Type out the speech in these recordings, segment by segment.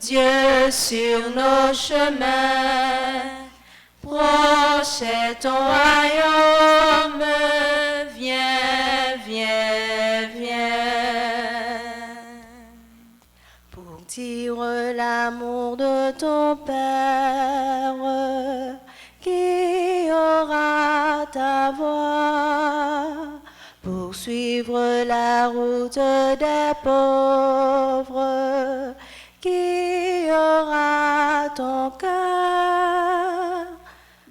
Dieu sur nos chemins. Proche est ton royaume, viens, viens, viens. Pour dire l'amour de ton Père, qui aura ta voix, pour suivre la route des pauvres, qui aura ton cœur.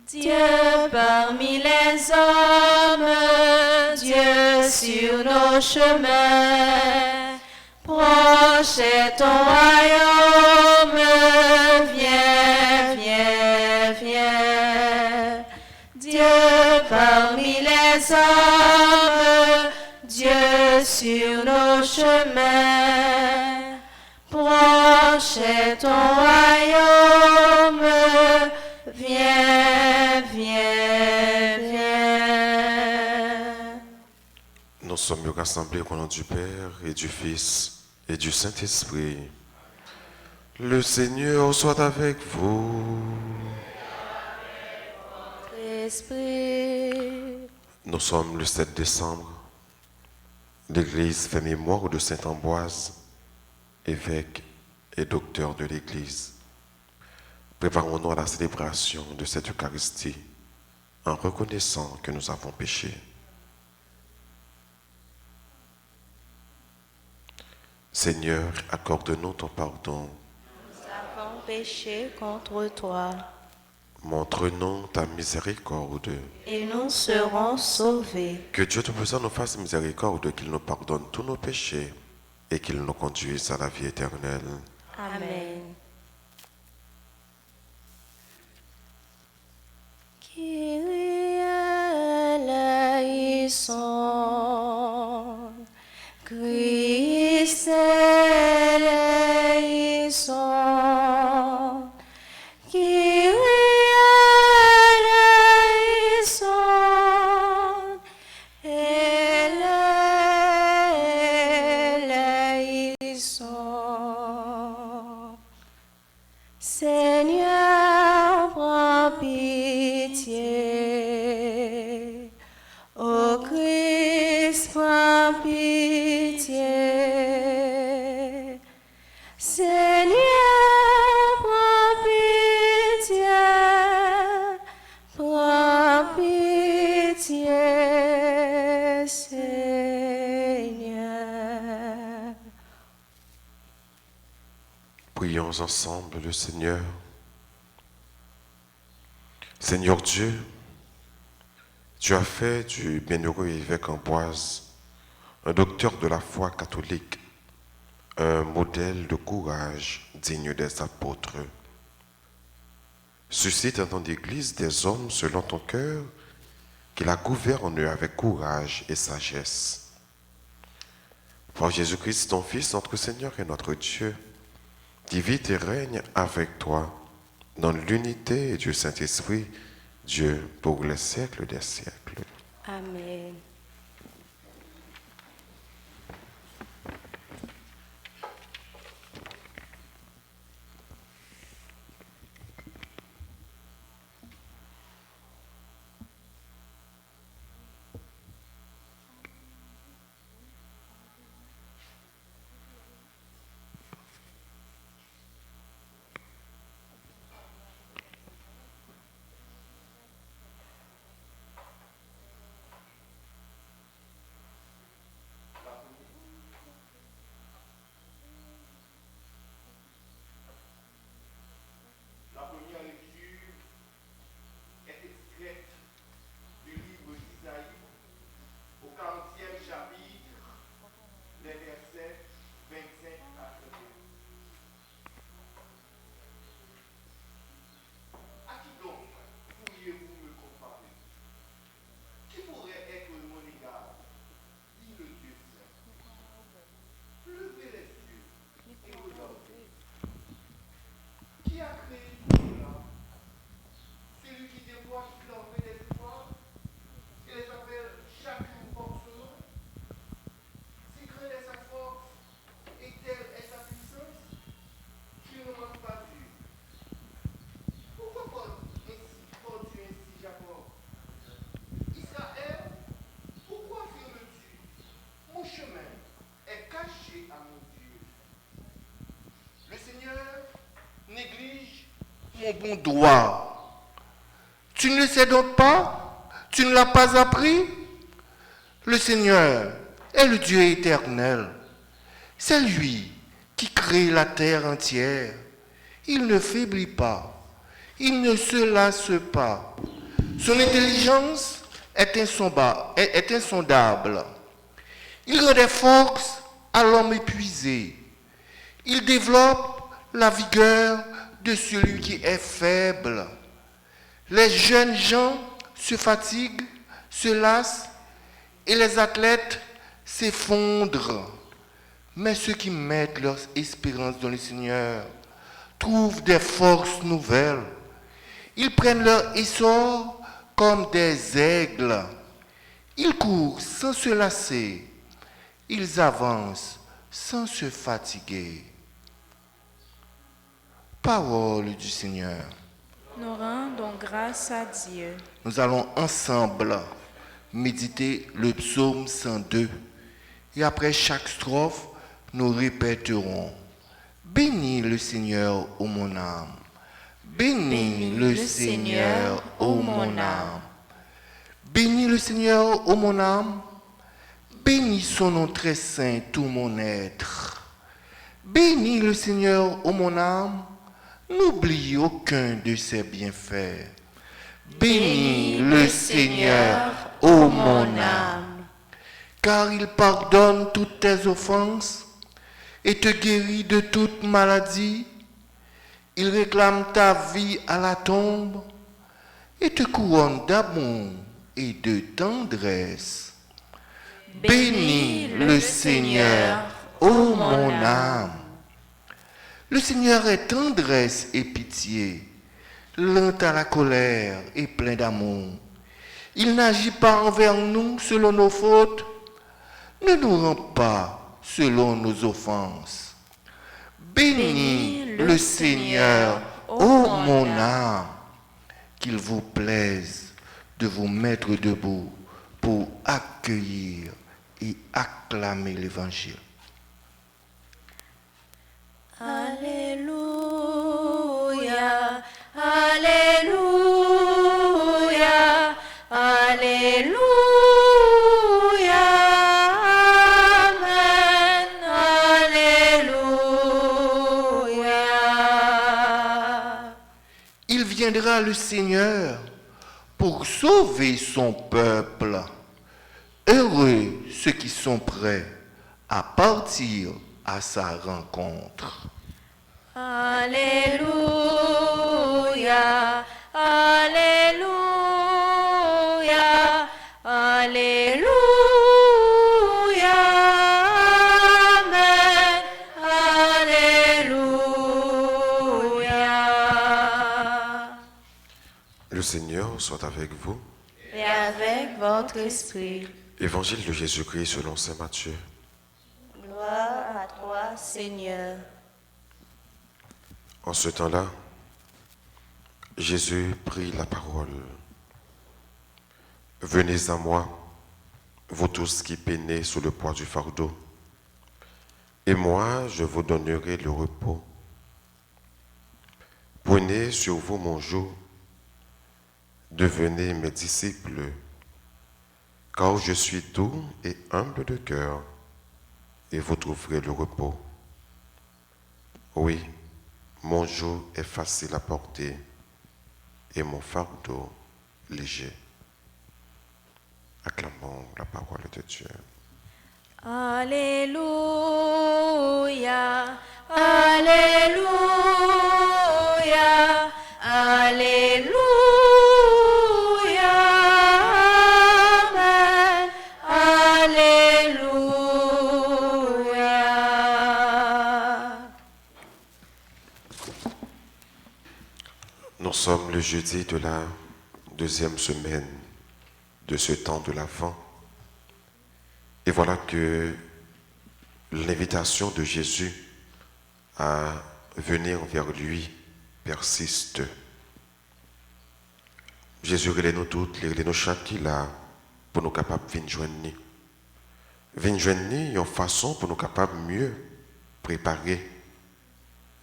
Dieu parmi les hommes, Dieu sur nos chemins, proche est ton royaume, viens, viens, viens. Dieu parmi les hommes, Dieu sur nos chemins, proche est ton royaume, viens, viens, viens. Nous sommes rassemblés au nom du Père et du Fils et du Saint-Esprit. Le Seigneur soit avec vous. Esprit. Nous sommes le 7 décembre. L'Église fait mémoire de Saint Ambroise, évêque et docteur de l'Église. Préparons-nous à la célébration de cette Eucharistie en reconnaissant que nous avons péché. Seigneur, accorde-nous ton pardon. Nous avons péché contre toi. Montre-nous ta miséricorde. Et nous serons sauvés. Que Dieu Tout-Puissant nous fasse miséricorde, qu'il nous pardonne tous nos péchés et qu'il nous conduise à la vie éternelle. Amen. Kyrie eleison, Christ eleison, Kyrie eleison, eleison. Seigneur, prends pitié. Ô Christ, prends pitié. Seigneur, prends pitié. Prends pitié, Seigneur. Prions ensemble le Seigneur. Seigneur Dieu, tu as fait du bienheureux évêque Ambroise un docteur de la foi catholique, un modèle de courage digne des apôtres. Suscite dans ton Église des hommes selon ton cœur qui la gouvernent avec courage et sagesse. Par Jésus-Christ, ton Fils, notre Seigneur et notre Dieu, qui vit et règne avec toi dans l'unité du Saint-Esprit, Dieu, pour les siècles des siècles. Amen. mon bon doigt. Tu ne le sais donc pas? Tu ne l'as pas appris? Le Seigneur est le Dieu éternel. C'est lui qui crée la terre entière. Il ne faiblit pas. Il ne se lasse pas. Son intelligence est insondable. Il rend des forces à l'homme épuisé. Il développe la vigueur de celui qui est faible. Les jeunes gens se fatiguent, se lassent et les athlètes s'effondrent. Mais ceux qui mettent leur espérance dans le Seigneur trouvent des forces nouvelles. Ils prennent leur essor comme des aigles. Ils courent sans se lasser. Ils avancent sans se fatiguer. Parole du Seigneur. Nous rendons grâce à Dieu. Nous allons ensemble méditer le psaume 102. Et après chaque strophe, nous répéterons: Bénis le Seigneur, ô mon âme. Bénis le Seigneur, ô mon âme. Bénis le Seigneur, ô mon âme. Bénis son nom très saint, tout mon être. Bénis le Seigneur, ô mon âme. N'oublie aucun de ses bienfaits. Bénis le Seigneur, ô mon âme. Car il pardonne toutes tes offenses et te guérit de toute maladie. Il réclame ta vie à la tombe et te couronne d'amour et de tendresse. Bénis le Seigneur, ô mon âme. Le Seigneur est tendresse et pitié, lent à la colère et plein d'amour. Il n'agit pas envers nous selon nos fautes, ne nous rend pas selon nos offenses. Bénis le Seigneur, ô mon âme, qu'il vous plaise de vous mettre debout pour accueillir et acclamer l'Évangile. Alléluia, Alléluia, Alléluia, Amen, Alléluia. Il viendra le Seigneur pour sauver son peuple. Heureux ceux qui sont prêts à partir à sa rencontre. Alléluia, Alléluia, Alléluia, Amen, Alléluia. Le Seigneur soit avec vous. Et avec votre esprit. Évangile de Jésus-Christ selon saint Matthieu. Gloire à toi, Seigneur. En ce temps-là, Jésus prit la parole. Venez à moi, vous tous qui peinez sous le poids du fardeau, et moi je vous donnerai le repos. Prenez sur vous mon joug, devenez mes disciples, car je suis doux et humble de cœur, et vous trouverez le repos. Oui, mon joug est facile à porter et mon fardeau léger. Acclamons la parole de Dieu. Alléluia, Alléluia, Alléluia, Amen, Alléluia. Nous sommes le jeudi de la deuxième semaine de ce temps de l'Avent. Et voilà que l'invitation de Jésus à venir vers lui persiste. Jésus relève nous toutes, relève nous chaque qui là pour nous capables de venir joindre. Venir joindre une façon pour nous capables mieux préparer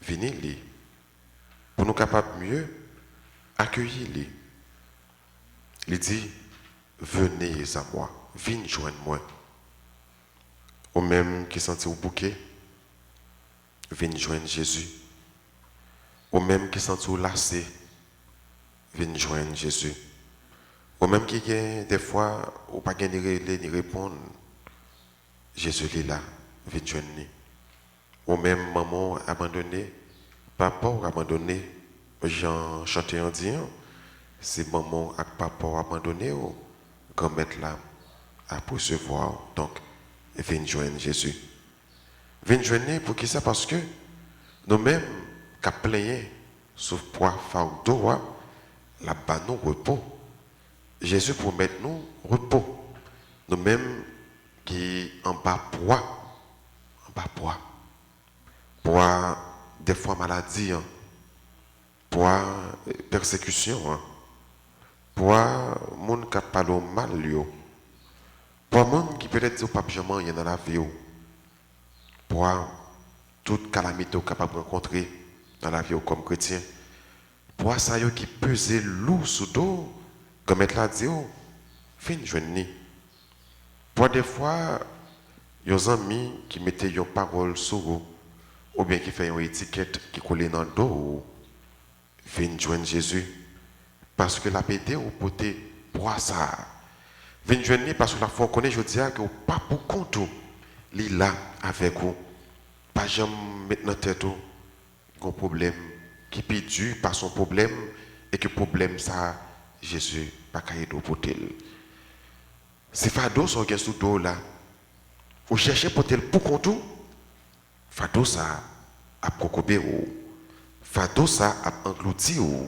venir lui pour nous capables mieux accueillir les. Il dit, venez à moi, venez joindre moi. Au même qui sentit au bouquet, venez joindre Jésus. Au même qui sentit au lacet, venez joindre Jésus. Au même qui a des fois, ou pas ni répondre, Jésus est là, venez joindre. Au même maman abandonné, papa abandonné, Jean chanté en disant, c'est maman et papa abandonné, ou grand-mère là, à poursuivre. Donc, venez joindre Jésus. Venez joindre pour qui ça? Parce que nous-mêmes, qui plaignons sous poids fardeau, la bas nous repos. Jésus promet nous repos. Nous-mêmes qui en bas poids, des fois maladie, poids persécution, poids monde qui parle mal, poids monde qui peut-être dit pas jamais rien dans la vie, poids toute calamité capable de rencontrer dans la vie comme chrétien, poids ça qui pesait lourd sous dos, comme être là dit, fin de journée. Poids des fois, il y a des amis qui mettaient une parole sur eux, ou bien qui fait une étiquette qui colle dans le dos, viens joindre Jésus. Parce que la pédé ou poté poids ça. Viens joindre parce que la foi connaît, je dis que pas pour compte, il est là avec vous. Pas jamais mettre dans tête un problème qui peut dur par son problème et que problème ça, Jésus pas qu'à aider pour tel. Si fado sont gain sous dos là, vous cherchez pour tel pour compte, fado ça a procobé ou fado ça a englouti ou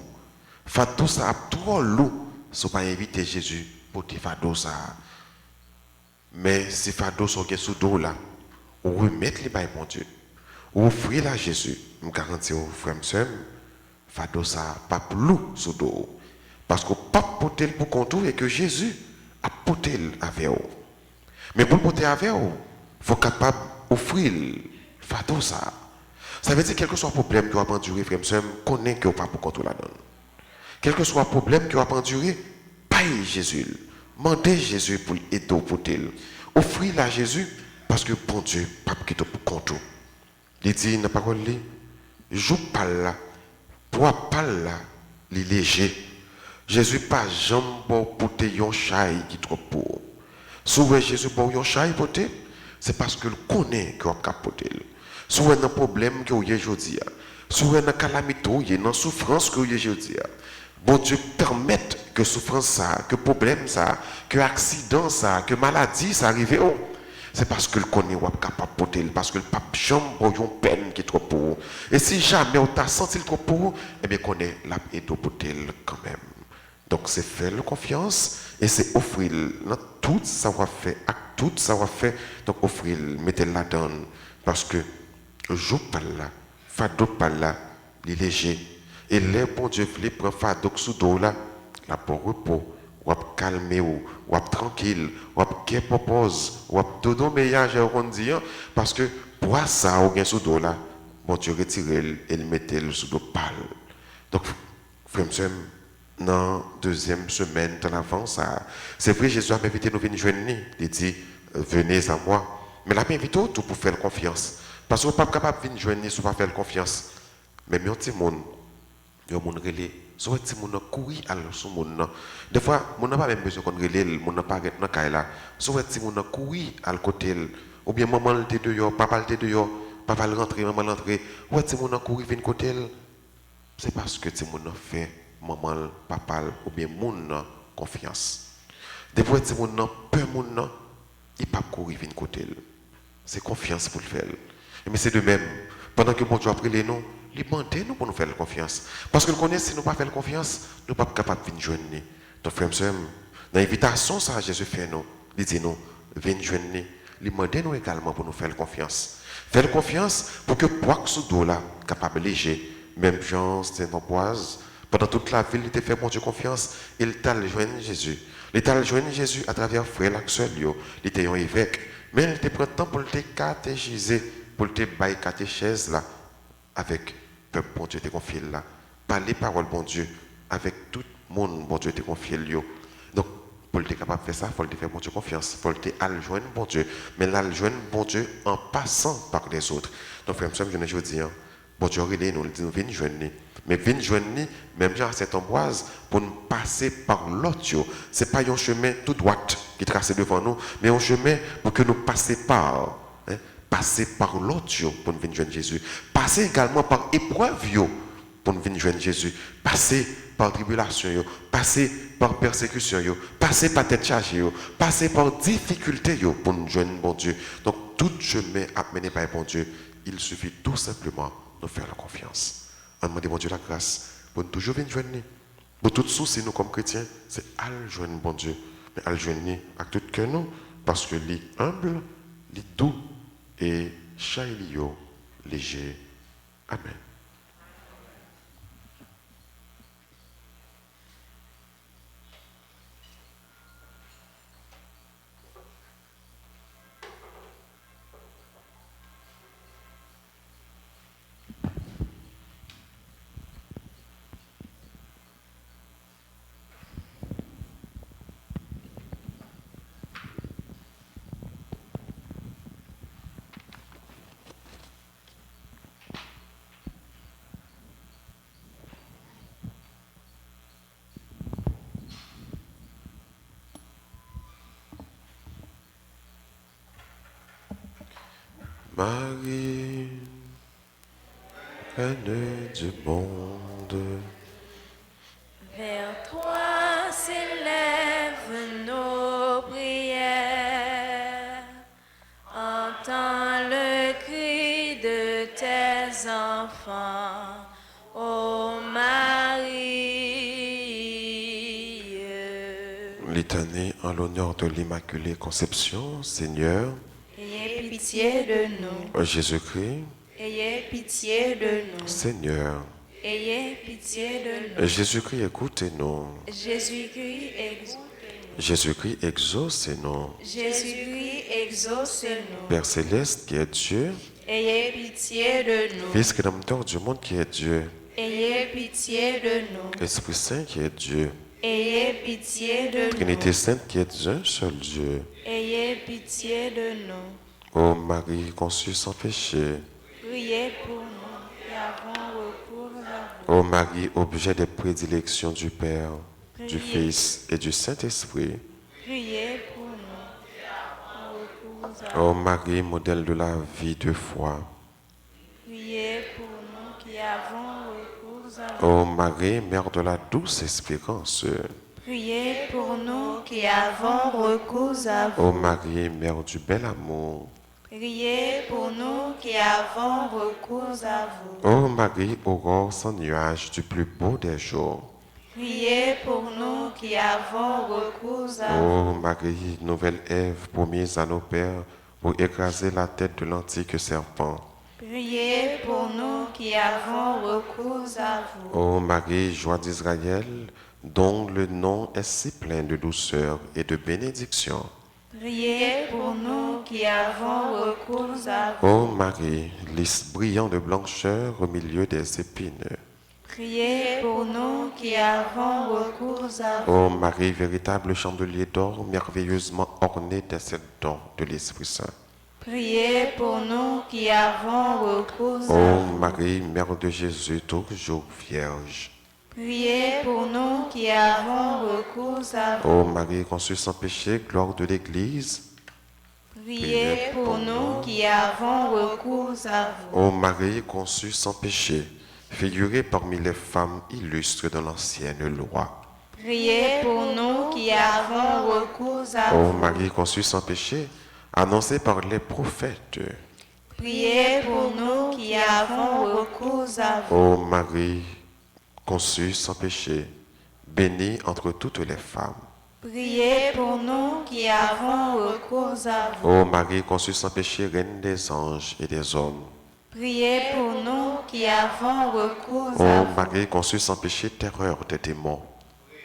fado ça a trop lourd, si pas inviter Jésus pour te fado ça. Mais si fado sont gain sous dos là, ou remettre les bails mon Dieu, ou offrir à Jésus, je garantis aux frères et sœurs, fado ça pas plus sous dos. Parce que pas porter pour contour et que Jésus a porté avec vous. Mais pour porter avec vous, il faut capable d'offrir fado ça. Ça veut dire quel que soit le problème que vous avez enduré, frère et sœur, connaissez que vous pas pour contrôler la donne. Quel que soit le problème que vous avez enduré, paye Jésus. Mandez Jésus pour aider pour tel. Offrir à Jésus parce que bon Dieu, pas pour pour contrôle. Il dit dans la parole, joue pas là, bois pas là, il est léger. Jésus pas jamais porter un chai qui trop pour. Souvent Jésus porte un chai porter, c'est parce qu'il connaît que vous avez porter. Souvent un problème que vous avez aujourd'hui, souvent une calamité, une souffrance que vous avez aujourd'hui. Bon Dieu permet que souffrance ça, que problème ça, que accident ça, que maladie ça arrive. C'est parce qu'il connaît ou est capable de porter, parce que le pape jamais une peine qui est trop pour. Et si jamais on t'a senti trop pour, eh bien connaît la et de porter quand même. Donc c'est faire confiance et c'est offrir tout savoir-faire, tout savoir-faire, donc offrir, mettez la donne parce que joue pas là, fado pas là, il est léger. Et les bon Dieu voulait prendre fado sous dos là, la bon repos. Ou calmer ou tranquille ou qui propose ou tout meilleur parce que pour ça ou bien sous dos là bon Dieu retirer et le mettre sous dos pâle. Donc frère dans deuxième semaine dans l'avance c'est vrai Jésus a invité nous venir joindre il dit venez à moi mais là invité tout pour faire confiance parce qu'on pas capable de venir joindre si pas faire confiance mais un petit monde il y a un monde relais soit si mon courir alors sur mon des fois mon n'a pas même besoin qu'on relève mon n'a pas être dans caille là soit si mon courir à côté ou bien maman le dehors papa le dehors papa le rentrer maman l'entrer ouais si mon courir vient côté c'est parce que si mon fait maman papa ou bien mon confiance des fois si mon peur mon il pas courir vient côté c'est confiance pour le faire mais c'est de même pendant que mon Dieu a pris les noms il demande nous pour nous faire confiance. Parce que nous connaissons, si nous ne pas faire confiance, nous ne sommes pas capables de venir joindre. Donc, frère et sœur, dans l'invitation, ça, Jésus fait nous. Il dit nous, venez joindre. Il demande nous également pour nous faire confiance. Faire confiance pour que poids sous dos là, capable de léger, même Jean, c'est Amboise, pendant toute la ville, il t'a fait mon Dieu confiance, il t'a joindre Jésus. Il t'a joindre Jésus à travers frère l'axel, il était un évêque. Mais il t'a pris le temps pour te catéchiser, pour te bailler catéchèse là, avec peuple bon Dieu te confie là parler parole, bon Dieu, avec tout le monde, bon Dieu, te confié lui. Donc, pour être capable de faire ça, il faut te faire bon Dieu confiance. Il faut te aller joindre bon Dieu. Mais là, joindre bon Dieu en passant par les autres. Donc, frère, je ne dis, bon Dieu, nous dit, nous venons joindre. Mais venons joindre, même genre à cette Ambroise, pour nous passer par l'autre. Ce n'est pas un chemin tout droit qui est tracé devant nous, mais un chemin pour que nous passions par. Passer par l'autre pour nous venir joindre Jésus. Passer également par épreuve pour nous venir joindre Jésus. Passer par tribulation, passer par persécution, passer par tête chargée, passer par difficulté pour nous joindre bon Dieu. Donc tout chemin amené par bon Dieu, il suffit tout simplement de faire la confiance. On demande bon Dieu la grâce pour nous toujours venir joindre. Pour tout souci nous comme chrétiens, c'est aller joindre bon Dieu, mais aller joindre avec tout cœur nous, parce que les humble, les doux et chailio léger. Amen. Marie, reine du monde, Vers toi s'élèvent nos prières. Entends le cri de tes enfants, ô Marie. litanie en l'honneur de l'Immaculée Conception, Seigneur, Ayez pitié de nous. Jésus-Christ, Ayez pitié de nous. Seigneur, Ayez pitié de nous. Jésus-Christ, écoutez-nous. Jésus-Christ, Jésus-Christ, exaucez-nous. Jésus-Christ, exauce-nous. Père céleste qui est Dieu, Ayez pitié de nous. Fils rédempteur du monde qui est Dieu, Ayez pitié de nous. Esprit Saint qui est Dieu, Ayez pitié de Trinité nous. Sainte qui est un seul Dieu. Ayez pitié de nous. Ô Marie conçue sans péché, Priez pour nous qui avons recours à vous. ô Marie objet de prédilection du Père, du Priez. Fils et du Saint-Esprit, Priez pour nous qui avons recours à vous. ô Marie modèle de la vie de foi, Priez pour nous qui avons recours à vous. ô Marie mère de la douce espérance, Priez pour nous qui avons recours à vous. ô Marie mère du bel amour, Priez pour nous qui avons recours à vous. ô Marie aurore sans nuage du plus beau des jours, Priez pour nous qui avons recours à vous. ô Marie nouvelle Ève promise à nos pères pour écraser la tête de l'antique serpent, Priez pour nous qui avons recours à vous. ô Marie joie d'Israël, dont le nom est si plein de douceur et de bénédiction. Priez pour nous qui avons recours à vous. Ô Marie, lys brillant de blancheur au milieu des épines. Priez pour nous qui avons recours à vous. Ô Marie, véritable chandelier d'or merveilleusement orné des sept dons de l'Esprit Saint. Priez pour nous qui avons recours à Ô vous. Marie, Mère de Jésus, toujours vierge. Priez pour nous qui avons recours à vous. Ô Marie, conçue sans péché, gloire de l'Église. Priez pour nous qui avons recours à vous. Ô Marie, conçue sans péché, figurée parmi les femmes illustres de l'ancienne loi. Priez pour nous qui avons recours à Ô vous. Marie, conçue sans péché, annoncée par les prophètes. Priez pour nous qui avons recours à vous. Ô Marie, conçue sans péché, bénie entre toutes les femmes. Priez pour nous qui avons recours à vous. Ô Marie, conçue sans péché, reine des anges et des hommes. Priez pour nous qui avons recours Ô à vous. Marie, conçue sans péché, terreur des démons.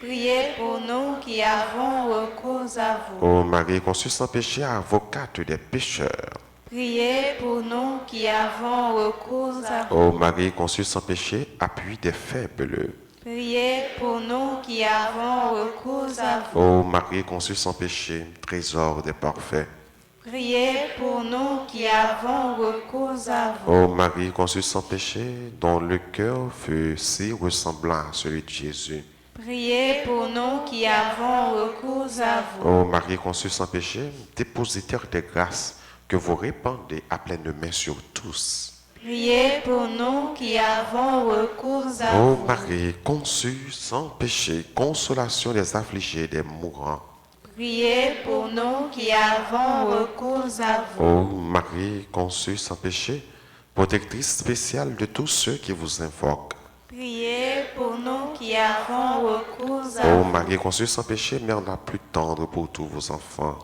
Priez pour nous qui avons recours à vous. Ô Marie, conçue sans péché, avocate des pécheurs. Priez pour nous qui avons recours à vous. Ô Marie conçue sans péché, appui des faibles. Priez pour nous qui avons recours à vous. Ô Marie conçue sans péché, trésor des parfaits. Priez pour nous qui avons recours à vous. Ô Marie conçue sans péché, dont le cœur fut si ressemblant à celui de Jésus. Priez pour nous qui avons recours à vous. Ô Marie conçue sans péché, dépositaire des grâces que vous répandez à pleine main sur tous. Priez pour nous qui avons recours à Ô vous. Marie conçue sans péché, consolation des affligés, des mourants. Priez pour nous qui avons recours à vous. Ô Marie conçue sans péché, protectrice spéciale de tous ceux qui vous invoquent. Priez pour nous qui avons recours à Ô vous. Marie conçue sans péché, mère la plus tendre pour tous vos enfants.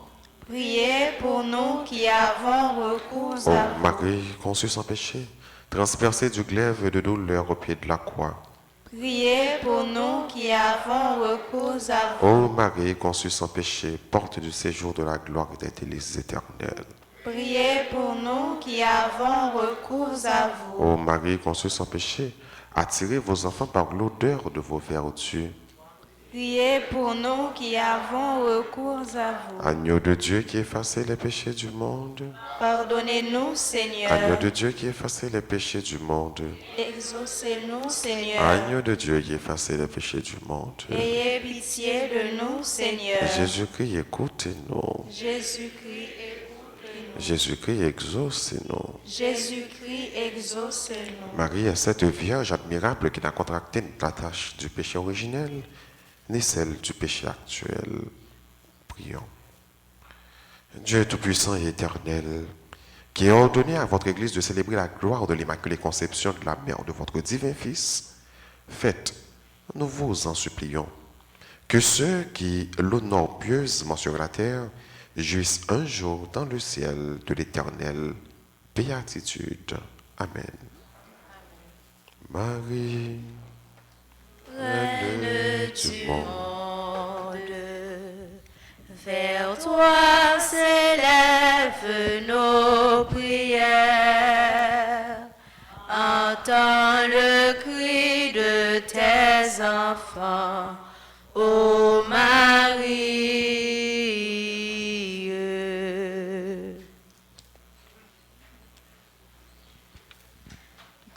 Priez pour nous qui avons recours Ô à vous. Marie conçue sans péché, transpercée du glaive de douleur au pied de la croix. Priez pour nous qui avons recours à vous. Ô Marie conçue sans péché, porte du séjour de la gloire et des délices éternelles. Priez pour nous qui avons recours à vous. Ô Marie conçue sans péché, attirez vos enfants par l'odeur de vos vertus. Priez pour nous qui avons recours à vous. Agneau de Dieu qui effacez les péchés du monde. Pardonnez-nous, Seigneur. Agneau de Dieu qui effacez les péchés du monde. Exaucez-nous, Seigneur. Agneau de Dieu qui effacez les péchés du monde. Ayez pitié de nous, Seigneur. Jésus-Christ, écoutez-nous. Jésus-Christ, écoutez-nous. Jésus-Christ, exaucez-nous. Jésus-Christ, exaucez-nous. Marie est cette Vierge admirable qui n'a contracté ni la tâche du péché originel, ni celle du péché actuel. Prions. Dieu Tout-Puissant et Éternel, qui a ordonné à votre Église de célébrer la gloire de l'Immaculée Conception de la mère de votre divin Fils, faites, nous vous en supplions, que ceux qui l'honorent pieusement sur la terre jouissent un jour dans le ciel de l'éternelle béatitude. Amen. Marie, Reine du monde, vers toi s'élèvent nos prières. Entends le cri de tes enfants, ô Marie.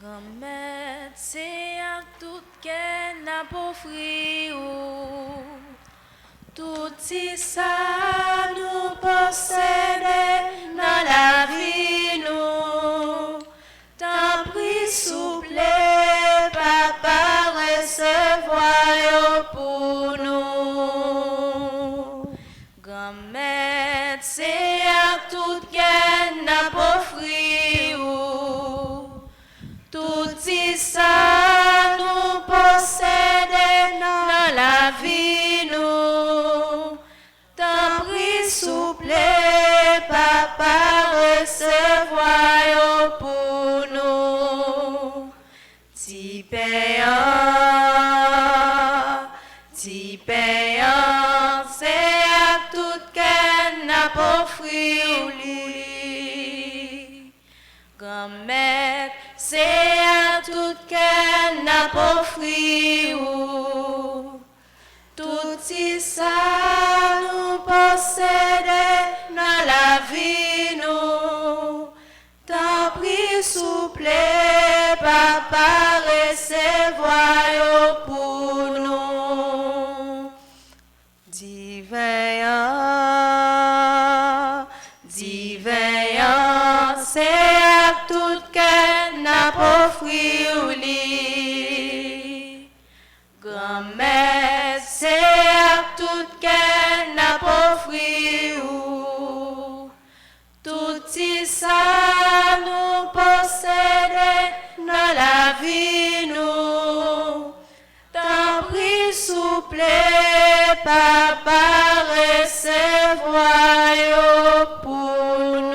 Grand-mère, c'est à tout qu'elle n'a pas offert. Tout si ça nous possède dans la vie, nous. T'en prie, souple, papa, recevoir pour nous. Grand-mère, c'est à tout qu'elle n'a pas offert. Tout si ça nous possède dans la vie, nous. T'en prie, souple, papa, recevoir pour nous. Ti payant, c'est à tout qu'elle n'a pas offert. Grand-mère, c'est à tout qu'elle n'a pas offert. Tout si ça nous possède dans la vie, nous. T'en prie, souple, papa, recevoir pour nous. Divin, c'est à tout qu'elle n'a pas offert. Grand-mère, c'est à tout qu'elle n'a pas offert. Tout si ça nous possède dans la vie, nous. T'en prie, souple, papa, recevoir pour nous.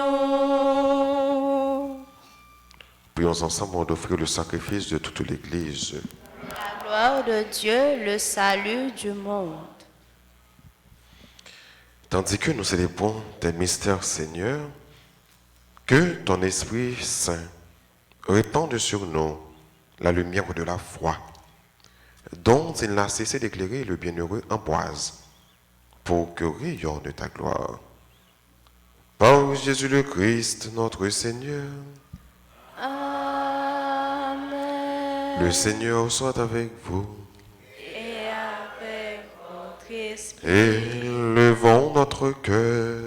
prions ensemble d'offrir le sacrifice de toute l'Église. La gloire de Dieu, le salut du monde. Tandis que nous célébrons tes mystères, Seigneur, Que ton Esprit Saint répande sur nous la lumière de la foi, dont il n'a cessé d'éclairer le bienheureux Ambroise, pour que rayonne ta gloire. Par Jésus le Christ, notre Seigneur. Amen. Le Seigneur soit avec vous. Et avec votre esprit, Élevons notre cœur.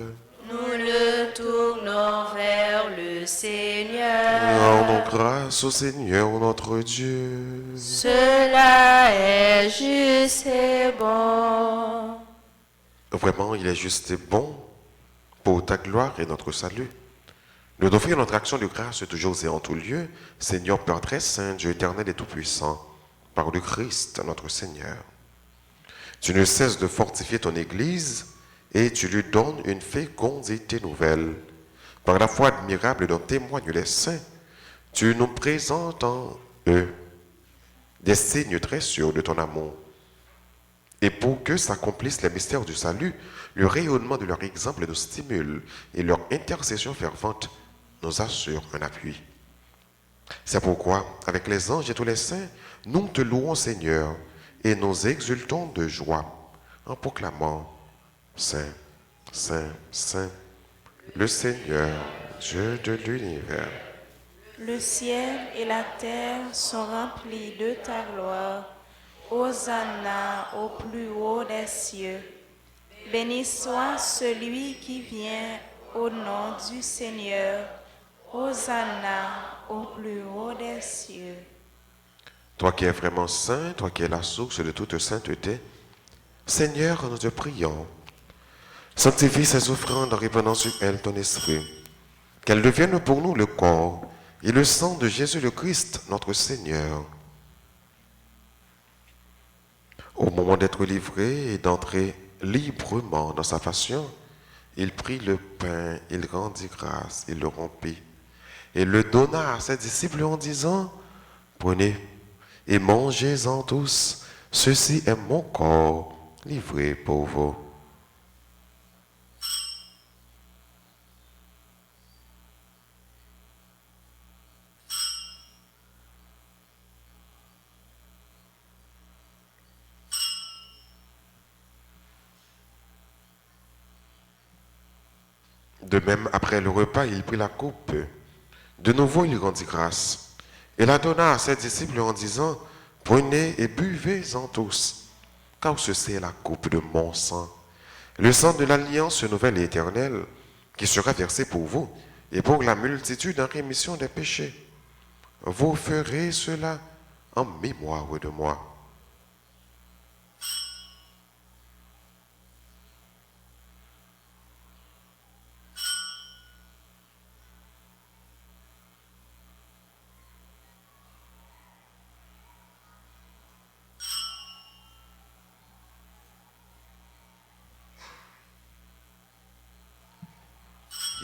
nous le tournons vers le Seigneur. Rendons grâce au Seigneur notre Dieu. Cela est juste et bon. Vraiment, il est juste et bon pour ta gloire et notre salut. Nous d'offrir notre action de grâce toujours et en tout lieu, Seigneur Père très saint, Dieu éternel et tout-puissant, par le Christ notre Seigneur. Tu ne cesses de fortifier ton Église et tu lui donnes une fécondité nouvelle. Par la foi admirable dont témoignent les saints, tu nous présentes en eux des signes très sûrs de ton amour. Et pour que s'accomplissent les mystères du salut, le rayonnement de leur exemple nous stimule et leur intercession fervente nous assure un appui. C'est pourquoi, avec les anges et tous les saints, nous te louons Seigneur et nous exultons de joie en proclamant Saint, Saint, Saint, le Seigneur, Dieu de l'univers. Le ciel et la terre sont remplis de ta gloire. Hosanna au plus haut des cieux. Béni soit celui qui vient au nom du Seigneur. Hosanna au plus haut des cieux. Toi qui es vraiment saint, toi qui es la source de toute sainteté, Seigneur, nous te prions. Sanctifie ces offrandes en répandant sur elles ton esprit, qu'elles deviennent pour nous le corps et le sang de Jésus le Christ, notre Seigneur. Au moment d'être livré et d'entrer librement dans sa passion, il prit le pain, il rendit grâce, il le rompit et le donna à ses disciples en disant, « Prenez et mangez-en tous, ceci est mon corps livré pour vous. » De même, après le repas, il prit la coupe. De nouveau, il rendit grâce et la donna à ses disciples en disant, « Prenez et buvez-en tous, car ceci est la coupe de mon sang, le sang de l'alliance nouvelle et éternelle, qui sera versé pour vous et pour la multitude en rémission des péchés. Vous ferez cela en mémoire de moi. »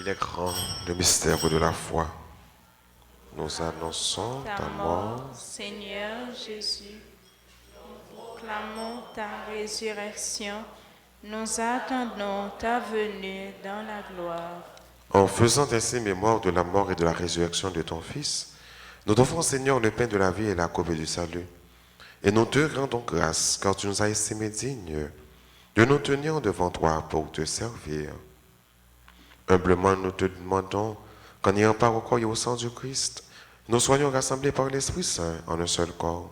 Il est grand le mystère de la foi. Nous annonçons Ta ta mort, mort. Seigneur Jésus. Nous proclamons ta résurrection. Nous attendons ta venue dans la gloire. En faisant ainsi mémoire de la mort et de la résurrection de ton Fils, nous t'offrons, Seigneur, le pain de la vie et la coupe du salut. Et nous te rendons grâce, car tu nous as estimés dignes de nous tenir devant toi pour te servir. Humblement, nous te demandons qu'en ayant part au corps et au sang du Christ, nous soyons rassemblés par l'Esprit Saint en un seul corps.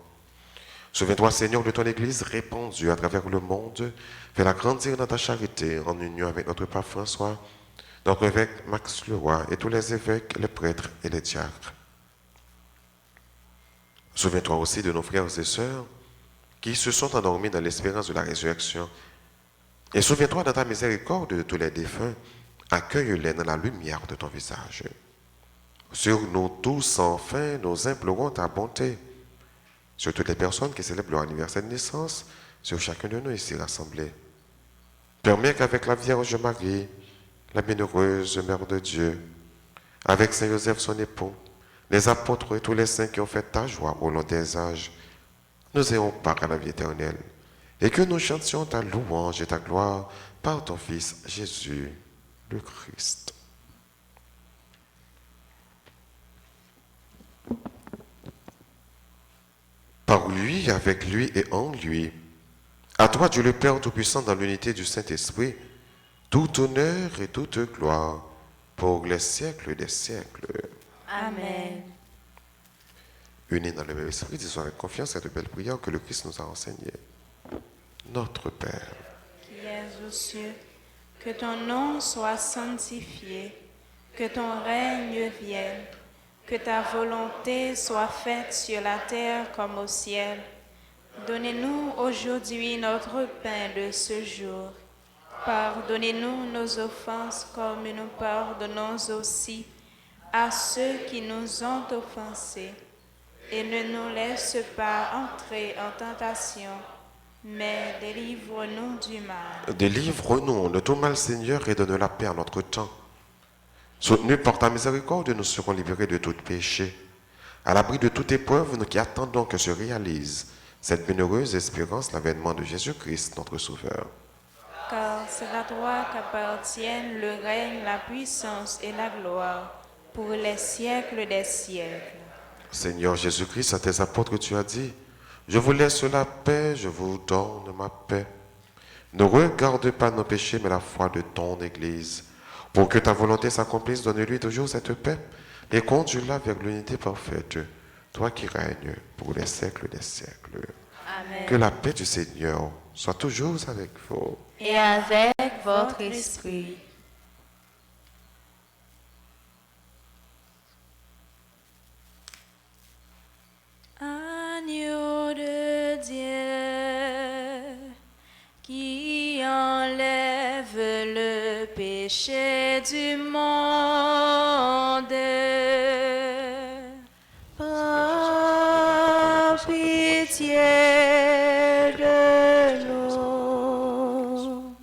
Souviens-toi, Seigneur, de ton Église répandue à travers le monde. Fais-la grandir dans ta charité en union avec notre Pape François, notre évêque Max Leroy et tous les évêques, les prêtres et les diacres. Souviens-toi aussi de nos frères et sœurs qui se sont endormis dans l'espérance de la résurrection. Et souviens-toi dans ta miséricorde de tous les défunts. Accueille-les dans la lumière de ton visage. Sur nous tous, enfin, nous implorons ta bonté. Sur toutes les personnes qui célèbrent leur anniversaire de naissance, sur chacun de nous ici rassemblés. Permets qu'avec la Vierge Marie, la bienheureuse Mère de Dieu, avec Saint Joseph son époux, les apôtres et tous les saints qui ont fait ta joie au long des âges, nous ayons part à la vie éternelle, et que nous chantions ta louange et ta gloire par ton Fils Jésus le Christ. par lui, avec lui et en lui. À toi, Dieu le Père Tout-Puissant, dans l'unité du Saint-Esprit, tout honneur et toute gloire pour les siècles des siècles. Amen. Unis dans le même esprit, disons avec confiance cette belle prière que le Christ nous a enseignée. Notre Père, Qui es aux cieux, que ton nom soit sanctifié, que ton règne vienne, que ta volonté soit faite sur la terre comme au ciel. Donnez-nous aujourd'hui notre pain de ce jour. Pardonnez-nous nos offenses comme nous pardonnons aussi à ceux qui nous ont offensés. Et ne nous laisse pas entrer en tentation, mais délivre-nous du mal. délivre-nous de tout mal, Seigneur, et donne la paix à notre temps. Soutenus par ta miséricorde, nous serons libérés de tout péché. À l'abri de toute épreuve, nous qui attendons que se réalise cette bienheureuse espérance, l'avènement de Jésus-Christ, notre Sauveur. Car c'est à toi qu'appartiennent le règne, la puissance et la gloire pour les siècles des siècles. Seigneur Jésus-Christ, à tes apôtres, tu as dit, je vous laisse la paix, je vous donne ma paix. Ne regarde pas nos péchés, mais la foi de ton Église. Pour que ta volonté s'accomplisse, donne-lui toujours cette paix et conduis-la vers l'unité parfaite, toi qui règnes pour les siècles des siècles. Amen. Que la paix du Seigneur soit toujours avec vous. Et avec votre esprit. Agneau de Dieu, qui enlève le péché du monde, par pitié de nous.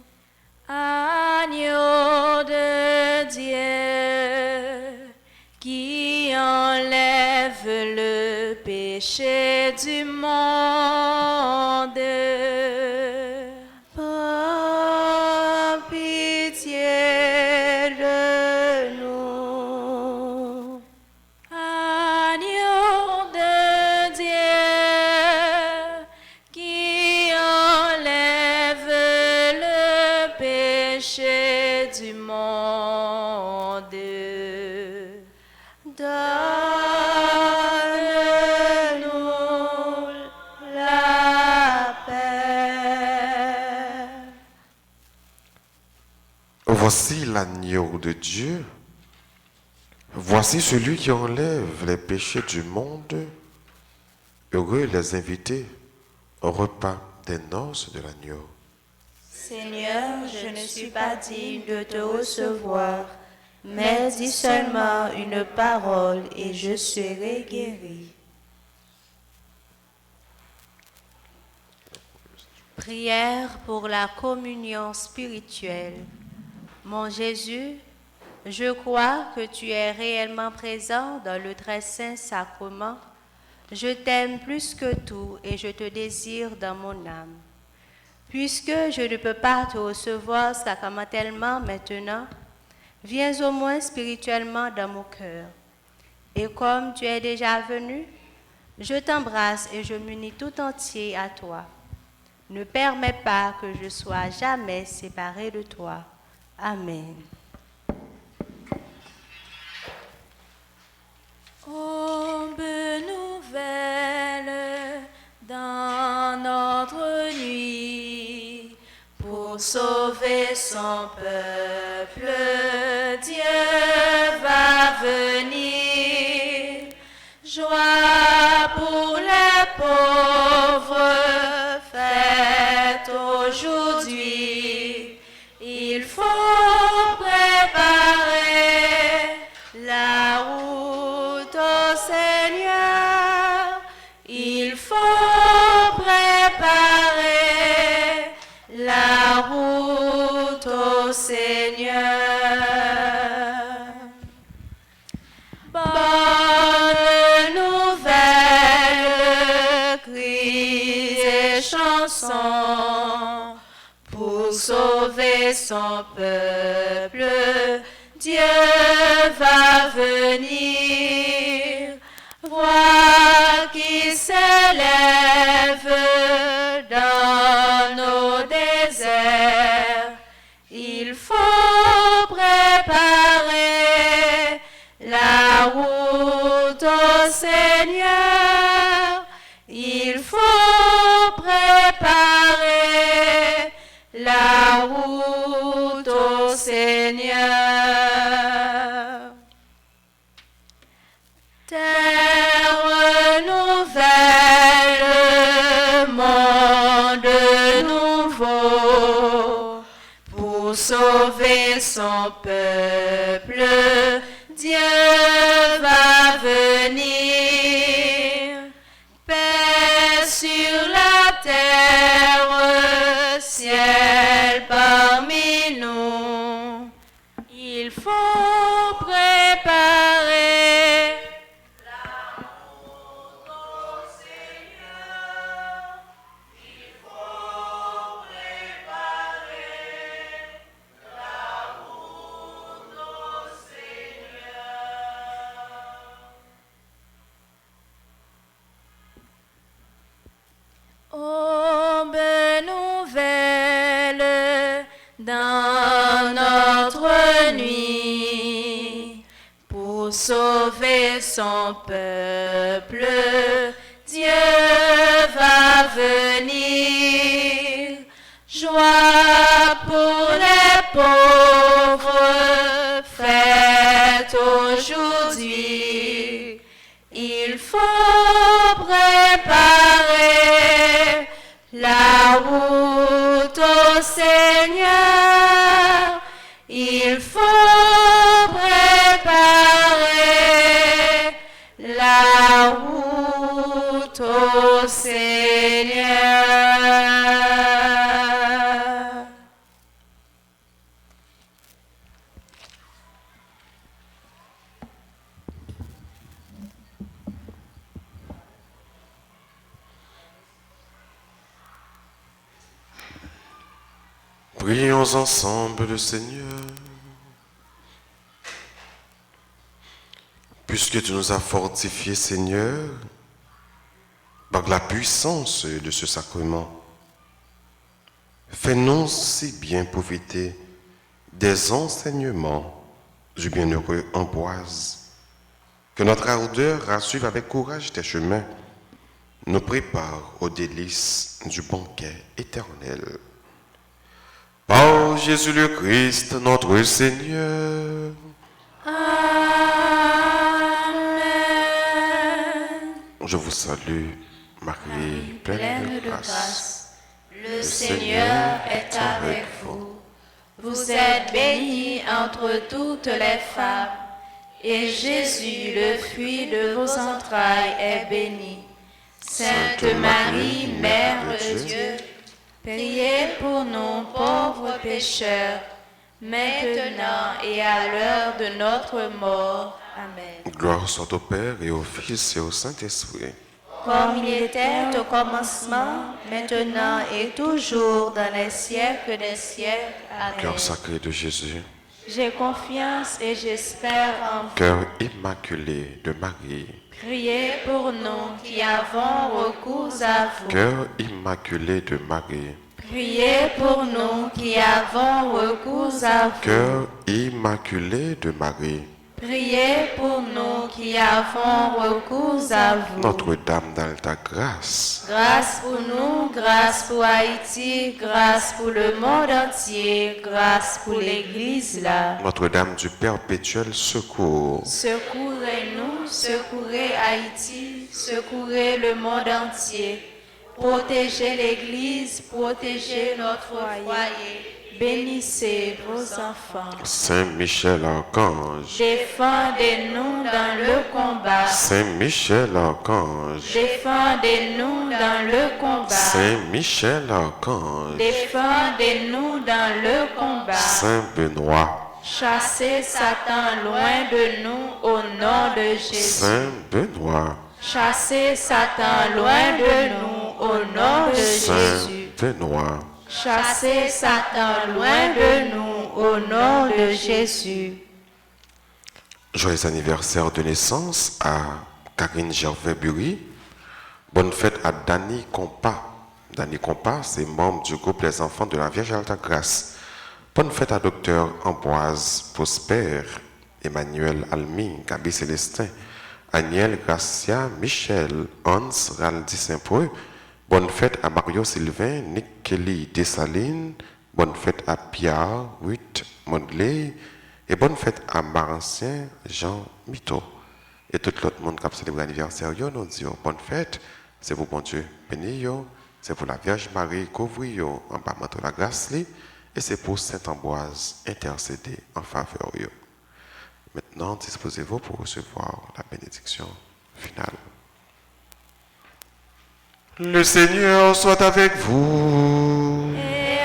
Agneau de Dieu, qui enlève le péché du monde, par pitié de nous. Agneau de Dieu, qui enlève le péché du monde, donne-nous la paix. Voici l'agneau de Dieu. Voici celui qui enlève les péchés du monde. Heureux les invités au repas des noces de l'agneau. Seigneur, je ne suis pas digne de te recevoir, mais dis seulement une parole et je serai guéri. Prière pour la communion spirituelle. Mon Jésus, je crois que tu es réellement présent dans le très saint sacrement. Je t'aime plus que tout et je te désire dans mon âme. Puisque je ne peux pas te recevoir sacramentellement maintenant, viens au moins spirituellement dans mon cœur. Et comme tu es déjà venu, je t'embrasse et je m'unis tout entier à toi. Ne permets pas que je sois jamais séparé de toi. Amen. Ombe nouvelle dans notre nuit, pour sauver son peuple, Dieu va venir. Joie pour les pauvres, fête aujourd'hui. Il faut préparer la route au Seigneur. Il faut préparer la route au Seigneur. Bonne nouvelle, cris et chansons, pour sauver son peuple, Dieu va venir. Voix qui s'élève Seigneur, il faut préparer la route au Seigneur. Terre nouvelle, monde nouveau, pour sauver son peuple, Dieu va venir. Paix sur la terre, ciel parmi nous. Il faut préparer la route au Seigneur. Il faut préparer la route au Seigneur. Aube nouvelle dans notre nuit, pour sauver son peuple, Dieu va venir. Joie pour les pauvres, fête aujourd'hui. Il faut préparer la route au Seigneur. Il faut préparer la route au Seigneur. Prions ensemble le Seigneur. Puisque tu nous as fortifiés, Seigneur, par la puissance de ce sacrement, fais-nous si bien profiter des enseignements du bienheureux Ambroise, que notre ardeur à suivre avec courage tes chemins nous prépare aux délices du banquet éternel. Par Jésus le Christ, notre Seigneur. Amen. Je vous salue, Marie, pleine de grâce. Le Seigneur est avec vous. Vous êtes bénie entre toutes les femmes, et Jésus, le fruit de vos entrailles, est béni. Sainte Marie, Mère de Dieu, priez pour nous pauvres pécheurs, maintenant et à l'heure de notre mort. Amen. Gloire soit au Père et au Fils et au Saint-Esprit. Comme il était au commencement, maintenant et toujours, dans les siècles des siècles. Amen. Cœur sacré de Jésus, J'ai confiance et j'espère en vous. cœur immaculé de Marie, Priez pour nous qui avons recours à vous. cœur immaculé de Marie, Priez pour nous qui avons recours à vous. cœur immaculé de Marie, Priez pour nous qui avons recours à vous. Notre-Dame d'Alta Grâce, Grâce pour nous, grâce pour Haïti, grâce pour le monde entier, grâce pour l'Église là. Notre-Dame du Perpétuel Secours, Secourez-nous, secourez Haïti, secourez le monde entier. Protégez l'Église, protégez notre foyer. Bénissez vos enfants. Saint Michel Archange, Défendez-nous dans le combat. Saint Michel Archange, Défendez-nous dans le combat. Saint Michel Archange, Défendez-nous dans le combat. Saint Benoît, Chassez Satan loin de nous au nom de Jésus. Saint Benoît, Chassez Satan loin de nous au nom de Saint Jésus. Benoît. Chassez Satan loin de nous au nom de Jésus. Joyeux anniversaire de naissance à Karine Gervais-Bury. Bonne fête à Dany Compa. Dany Compa, c'est membre du groupe Les Enfants de la Vierge Alta Grâce. Bonne fête à Docteur Ambroise Prosper, Emmanuel Almi, Gabi Célestin, Agnel, Gracia, Michel, Hans, Raldi Saint-Preux. Bonne fête à Mario Sylvain, Nick Kelly Dessalines. Bonne fête à Pierre, Ruth, Mondley. Et bonne fête à Marancien, Jean Mito. Et tout l'autre monde qui a célébré l'anniversaire, nous disons bonne fête. C'est pour bon Dieu béni, c'est pour la Vierge Marie couvrir en bas de la grâce, et c'est pour Saint-Ambroise intercéder en faveur. Maintenant, disposez-vous pour recevoir la bénédiction finale. Le Seigneur soit avec vous. Et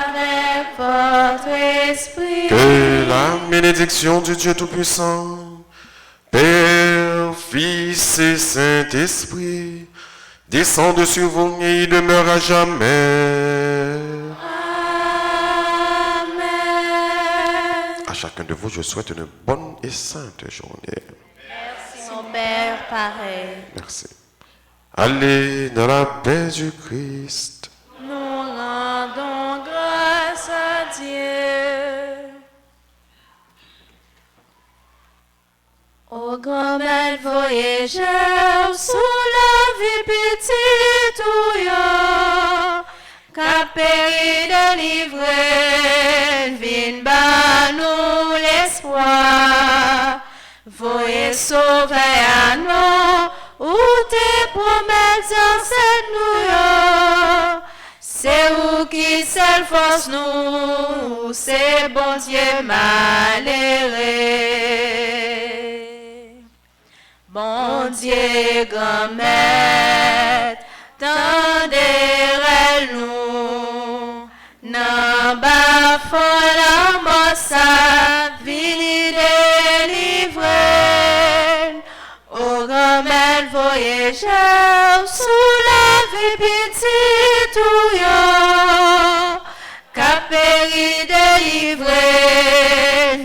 avec votre esprit. Que la bénédiction du Dieu Tout-Puissant, Père, Fils et Saint-Esprit, descende sur vous et demeure à jamais. Amen. À chacun de vous, je souhaite une bonne et sainte journée. Merci mon Père, pareil. Merci. Allez dans la paix du Christ. Nous rendons grâce à Dieu. Ô grand bel voyageur, sous la vie petite ou yo, qu'a péri de livrer, vin ba nous l'espoir. Voyez sauver à nous, ou tes promesses ancêtres nous yo. C'est où qui seul force nous, c'est bon Dieu malheureux. Bon Dieu, grand maître, tendez-nous, n'en bas fond la mossa, vini délivrer. Au grand maître voyageur, sous la vie petite ou yo, qu'a péri délivré,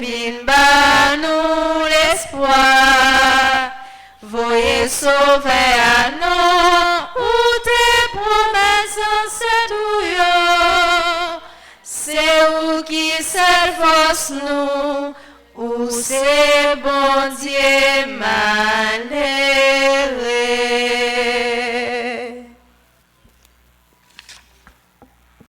vin ba nous l'espoir. Voyez sauver à nous, ou tes promesses ancêtres ou yo. C'est où qui s'efforce nous, ou c'est bon Dieu malheureux.